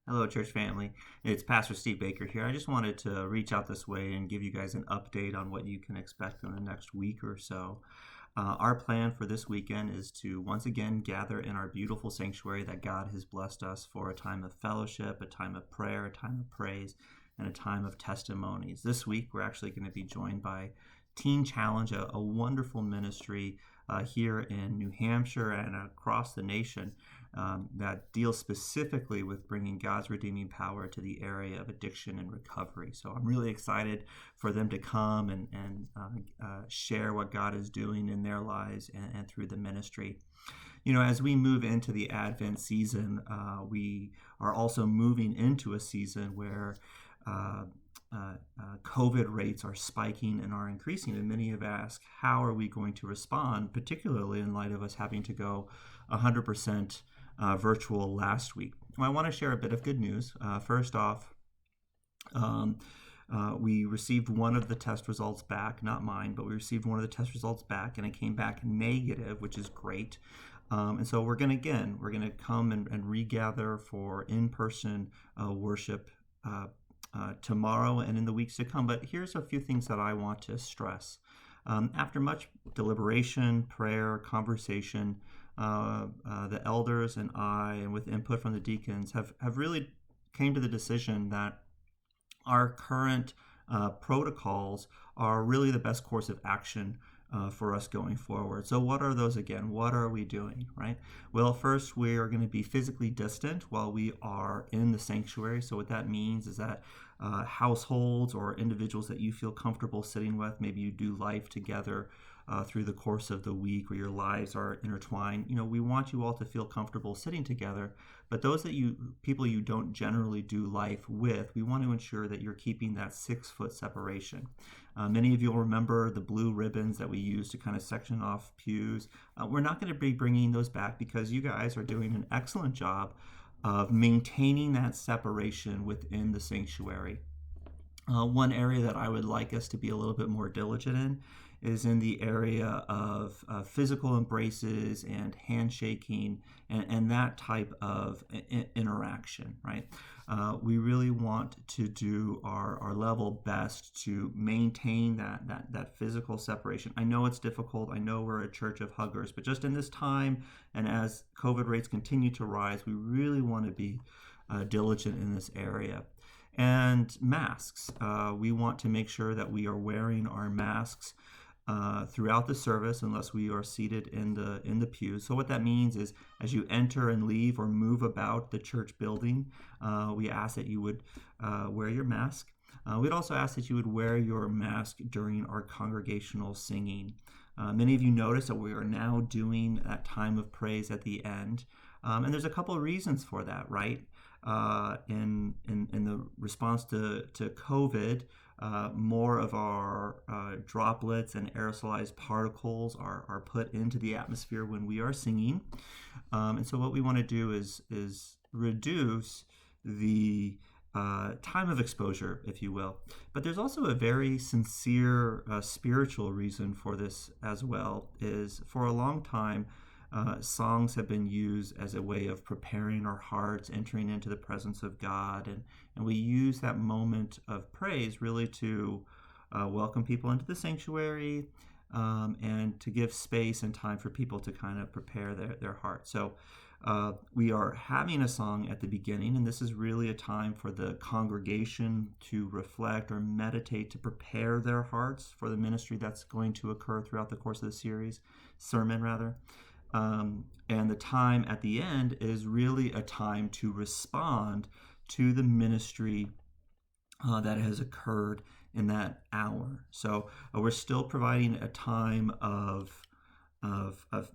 Hello, church family. It's Pastor Steve Baker here. I just wanted to reach out this way and give you guys an update on what you can expect in the next week or so. Our plan for this weekend is to once again gather in our beautiful sanctuary that God has blessed us for a time of fellowship, a time of prayer, a time of praise, and a time of testimonies. This week, we're actually going to be joined by Teen Challenge, a wonderful ministry here in New Hampshire and across the nation that deals specifically with bringing God's redeeming power to the area of addiction and recovery. So I'm really excited for them to come and share what God is doing in their lives and through the ministry. You know, as we move into the Advent season, we are also moving into a season where COVID rates are spiking and are increasing, and many have asked, how are we going to respond, particularly in light of us having to go 100% virtual last week? Well, I want to share a bit of good news. First off, we received one of the test results back, not mine, but we received one of the test results back, and it came back negative, which is great. And so we're going to come and regather for in-person worship tomorrow and in the weeks to come. But here's a few things that I want to stress. After much deliberation, prayer, conversation, the elders and I, and with input from the deacons, have really came to the decision that our current protocols are really the best course of action for us going forward. So what are those again? What are we doing, right? Well, first, we are going to be physically distant while we are in the sanctuary. So what that means is that households or individuals that you feel comfortable sitting with, maybe you do life together through the course of the week where your lives are intertwined. You know, we want you all to feel comfortable sitting together, but those people you don't generally do life with, we want to ensure that you're keeping that 6-foot separation. Many of you will remember the blue ribbons that we use to kind of section off pews. We're not going to be bringing those back because you guys are doing an excellent job of maintaining that separation within the sanctuary. One area that I would like us to be a little bit more diligent in is in the area of physical embraces and handshaking and that type of interaction, right? We really want to do our level best to maintain that physical separation. I know it's difficult. I know we're a church of huggers, but just in this time and as COVID rates continue to rise, we really want to be diligent in this area. And masks. We want to make sure that we are wearing our masks throughout the service unless we are seated in the pews. So what that means is as you enter and leave or move about the church building, we ask that you would wear your mask. We'd also ask that you would wear your mask during our congregational singing. Many of you notice that we are now doing that time of praise at the end. And there's a couple of reasons for that, right? In the response to COVID, more of our droplets and aerosolized particles are put into the atmosphere when we are singing. And so what we want to do is reduce the time of exposure, if you will. But there's also a very sincere spiritual reason for this as well, is for a long time, songs have been used as a way of preparing our hearts, entering into the presence of God, and we use that moment of praise really to welcome people into the sanctuary and to give space and time for people to kind of prepare their hearts. So we are having a song at the beginning, and this is really a time for the congregation to reflect or meditate, to prepare their hearts for the ministry that's going to occur throughout the course of the sermon rather. And the time at the end is really a time to respond to the ministry that has occurred in that hour. So we're still providing a time of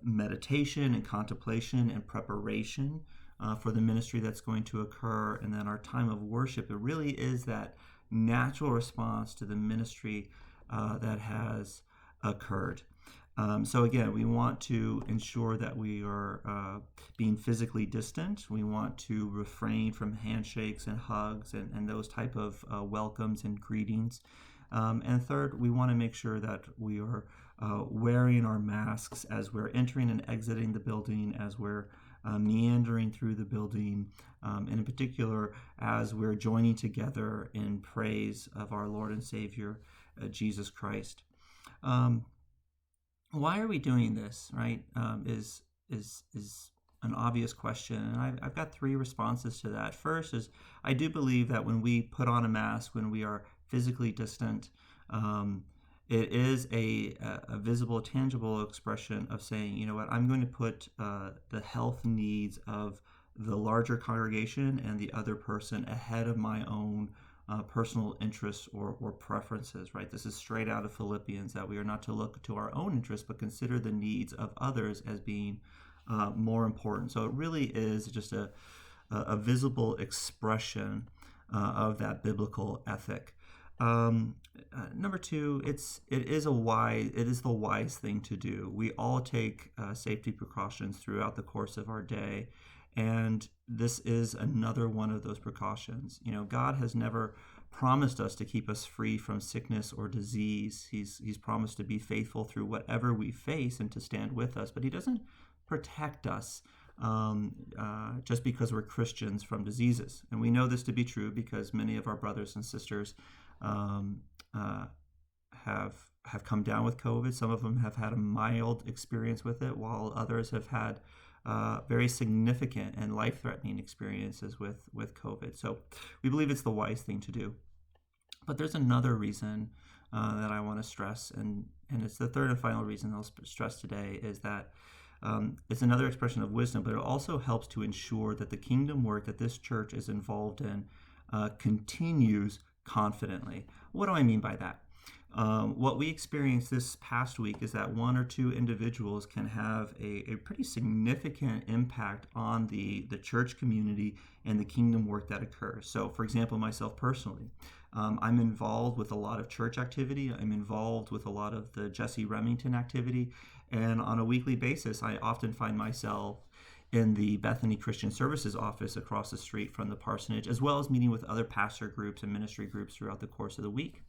meditation and contemplation and preparation for the ministry that's going to occur. And then our time of worship, it really is that natural response to the ministry that has occurred. So again, we want to ensure that we are being physically distant. We want to refrain from handshakes and hugs and those type of welcomes and greetings. And third, we want to make sure that we are wearing our masks as we're entering and exiting the building, as we're meandering through the building, and in particular, as we're joining together in praise of our Lord and Savior, Jesus Christ. Why are we doing this, right? Is an obvious question, and I've got three responses to that. First is, I do believe that when we put on a mask, when we are physically distant, it is a visible, tangible expression of saying, you know what, I'm going to put the health needs of the larger congregation and the other person ahead of my own personal interests or preferences, right? This is straight out of Philippians, that we are not to look to our own interests, but consider the needs of others as being more important. So it really is just a visible expression of that biblical ethic. Number two, it is the wise thing to do. We all take safety precautions throughout the course of our day, and this is another one of those precautions. You know, God has never promised us to keep us free from sickness or disease. He's promised to be faithful through whatever we face and to stand with us, but He doesn't protect us just because we're Christians from diseases. And we know this to be true because many of our brothers and sisters have come down with COVID. Some of them have had a mild experience with it, while others have had very significant and life-threatening experiences with COVID. So we believe it's the wise thing to do. But there's another reason that I want to stress, and it's the third and final reason I'll stress today, is that it's another expression of wisdom, but it also helps to ensure that the kingdom work that this church is involved in continues confidently. What do I mean by that? What we experienced this past week is that one or two individuals can have a pretty significant impact on the church community and the kingdom work that occurs. So, for example, myself personally, I'm involved with a lot of church activity. I'm involved with a lot of the Jesse Remington activity. And on a weekly basis, I often find myself in the Bethany Christian Services office across the street from the parsonage, as well as meeting with other pastor groups and ministry groups throughout the course of the week.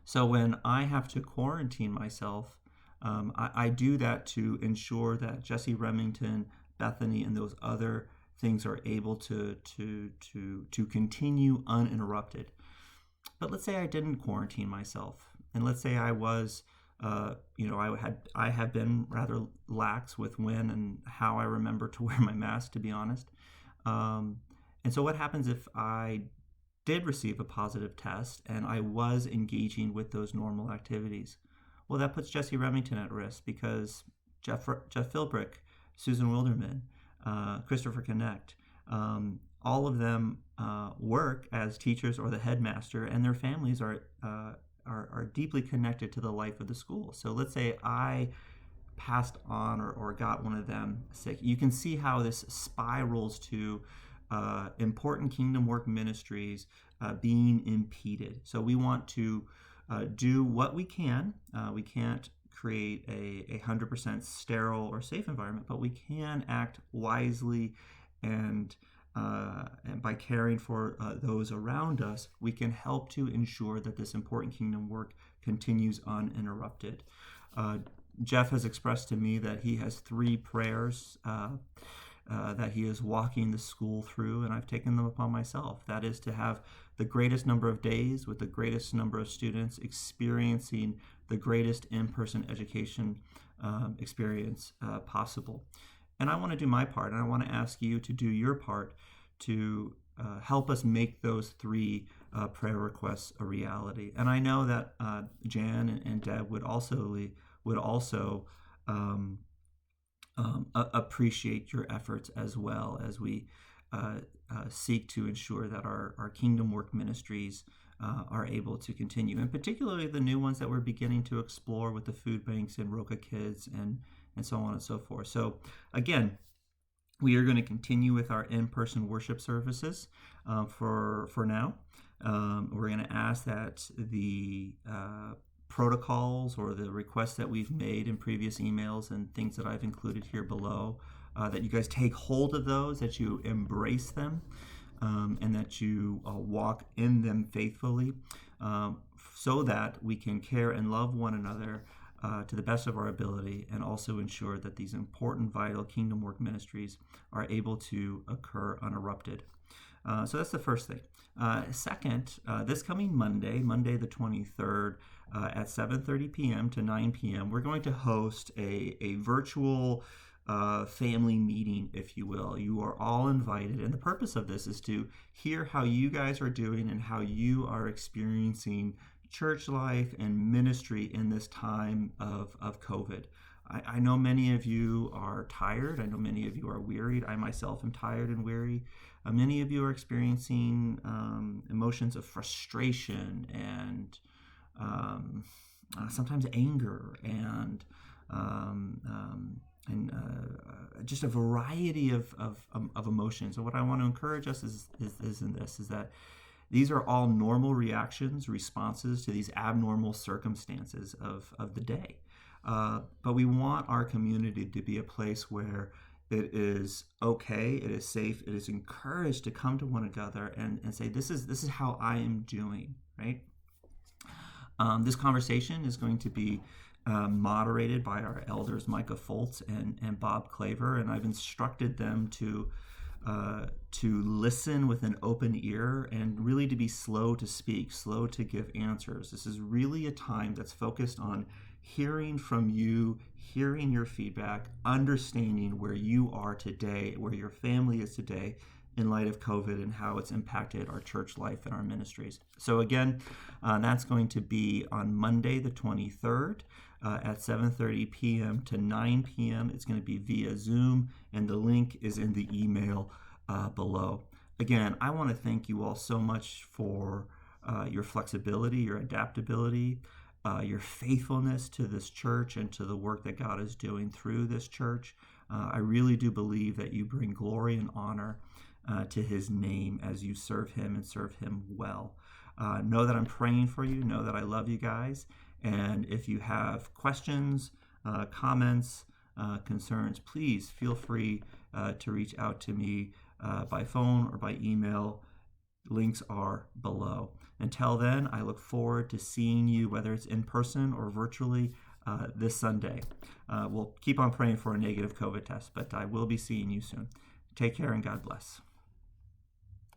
So when I have to quarantine myself, I do that to ensure that Jesse Remington, Bethany, and those other things are able to continue uninterrupted. But let's say I didn't quarantine myself, and let's say I was, I have been rather lax with when and how I remember to wear my mask, to be honest. And so what happens if I did receive a positive test and I was engaging with those normal activities? Well, that puts Jesse Remington at risk, because Jeff Philbrick, Susan Wilderman, Christopher Connect, all of them work as teachers or the headmaster, and their families are deeply connected to the life of the school. So let's say I passed on or got one of them sick. You can see how this spirals to important kingdom work ministries being impeded. So we want to do what we can. We can't create a 100% sterile or safe environment, but we can act wisely, and by caring for those around us, we can help to ensure that this important kingdom work continues uninterrupted. Jeff has expressed to me that he has 3 prayers that he is walking the school through, and I've taken them upon myself. That is to have the greatest number of days with the greatest number of students experiencing the greatest in-person education experience possible. And I want to do my part, and I want to ask you to do your part to help us make those 3 prayer requests a reality. And I know that Jan and Deb would also appreciate your efforts, as well as we seek to ensure that our kingdom work ministries are able to continue, and particularly the new ones that we're beginning to explore with the food banks and Roca Kids and so on and so forth. So again, we are going to continue with our in-person worship services for now. We're going to ask that the protocols or the requests that we've made in previous emails and things that I've included here below, that you guys take hold of those, that you embrace them, and that you walk in them faithfully, so that we can care and love one another to the best of our ability, and also ensure that these important, vital kingdom work ministries are able to occur uninterrupted. So that's the first thing. Second, this coming Monday the 23rd, at 7:30 p.m. to 9 p.m., we're going to host a virtual family meeting, if you will. You are all invited, and the purpose of this is to hear how you guys are doing and how you are experiencing church life and ministry in this time of COVID. I know many of you are tired. I know many of you are wearied. I myself am tired and weary. Many of you are experiencing emotions of frustration and sometimes anger and just a variety of emotions. So what I want to encourage us is that these are all normal reactions, responses to these abnormal circumstances of the day. But we want our community to be a place where it is okay, it is safe, it is encouraged to come to one another and say, this is how I am doing, right? This conversation is going to be moderated by our elders, Micah Foltz and Bob Claver, and I've instructed them to listen with an open ear and really to be slow to speak, slow to give answers. This is really a time that's focused on hearing from you, hearing your feedback, understanding where you are today, where your family is today in light of COVID and how it's impacted our church life and our ministries. So again, that's going to be on Monday the 23rd at 7:30 p.m. to 9 p.m. It's going to be via Zoom, and the link is in the email below. Again, I want to thank you all so much for your flexibility, your adaptability, your faithfulness to this church and to the work that God is doing through this church. I really do believe that you bring glory and honor to his name as you serve him and serve him well. Know that I'm praying for you. Know that I love you guys. And if you have questions, comments, concerns, please feel free to reach out to me by phone or by email. Links are below. Until then, I look forward to seeing you, whether it's in person or virtually, this Sunday. We'll keep on praying for a negative COVID test, but I will be seeing you soon. Take care and God bless.